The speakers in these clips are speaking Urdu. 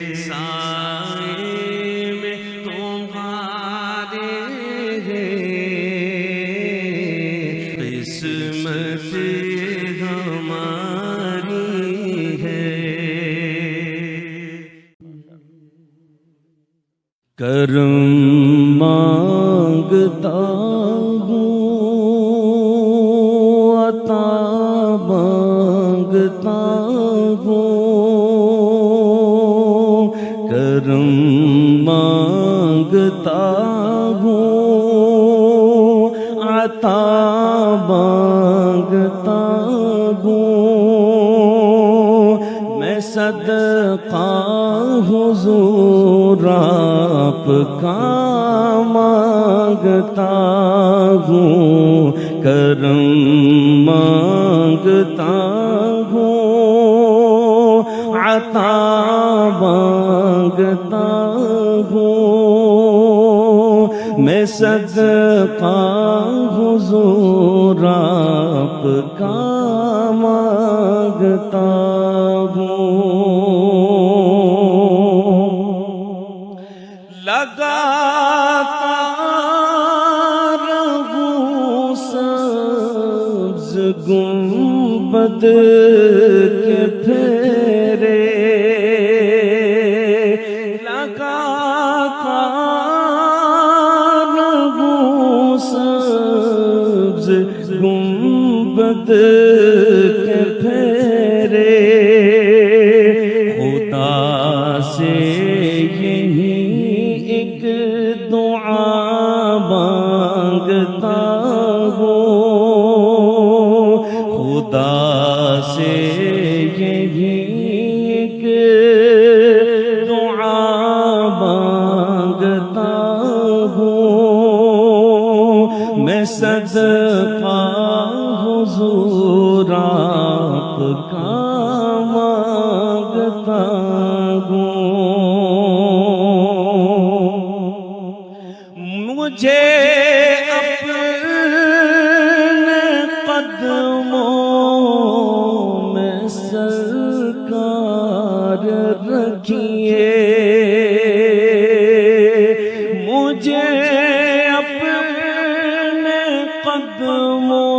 سائے میں تمہارے قسمت ہماری ہے۔ کرم مانگتا ہوں، عطا مانگتا ہوں، کرم مانگتا ہوں، عطا مانگتا ہوں، میں صدقہ حضور آپ کا مانگتا ہوں، کرم مانگتا ہوں، عطا مانگتا ہوں، میں صدقہ حضور آپ کا مانگتا ہوں۔ لگاتا رہوں سبز گنبد کے پھیرے، لگاتا رہوں سبز گنبد کے پھیرے، خدا سے یہی ایک دعا مانگتا ہوں، خدا سے یہی ایک دعا مانگتا ہوں، میں صدقہ حضور آپ کا مانگتا ہوں۔ مجھے اپنے قدموں میں سرکار رکھیے، مجھے اپنے قدموں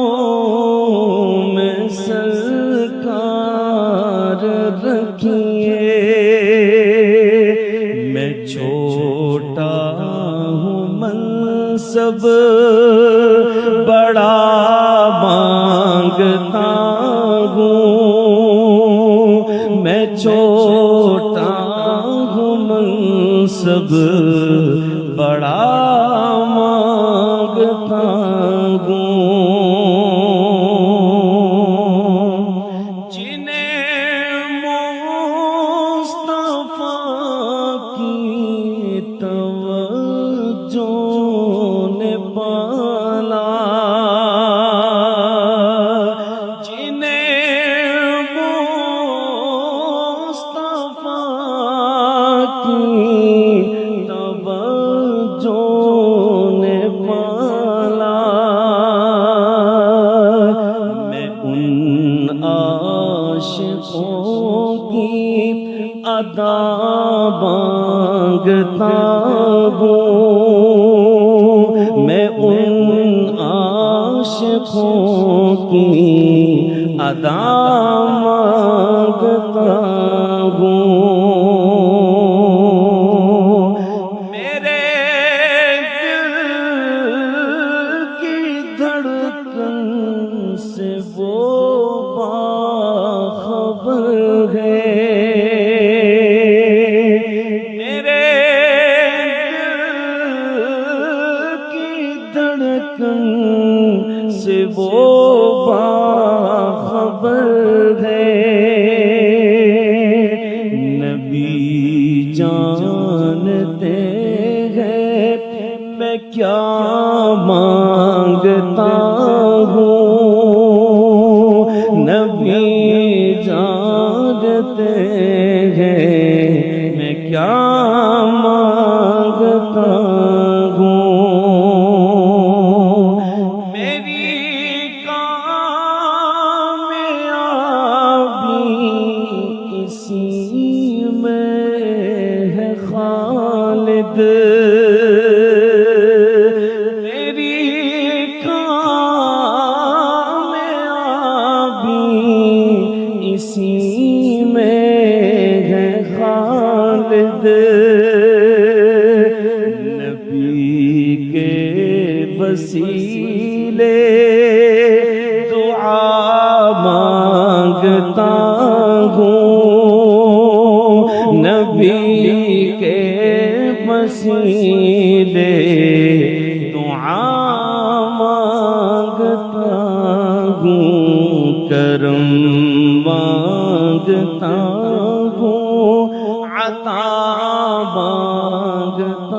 میں سرکار رکھیے، میں چھوٹا ہوں منصب بڑا مانگتا ہوں، میں چھوٹا ہوں منصب بڑا مانگتا ہوں، جنہیں مصطفیٰ کی توجہ نے پالا، جنہیں مصطفیٰ کی توجہ نے پالا، میں ان عاشقوں کی ادا مانگتا ہوں، میں ان عاشقوں کی ادا مانگتا ہوں، میرے دل کی دھڑکن سے وہ باخبر ہے، میرے دل کی دھڑکن سے وہ باخبر ہے، نبی جانتے ہیں میں کیا مانگتا ہوں، نبی جانتے ہیں میں کیا مانگتا ہوں، میری کامیابی اسی میں خالد میری کامیابی اسی میں ہے خالد نبی کے وسیلے دعا مانگتا ہوں نبی کے وسیلے دعا مانگتا ہوں کرم مانگتا ہوں عطا مانگتا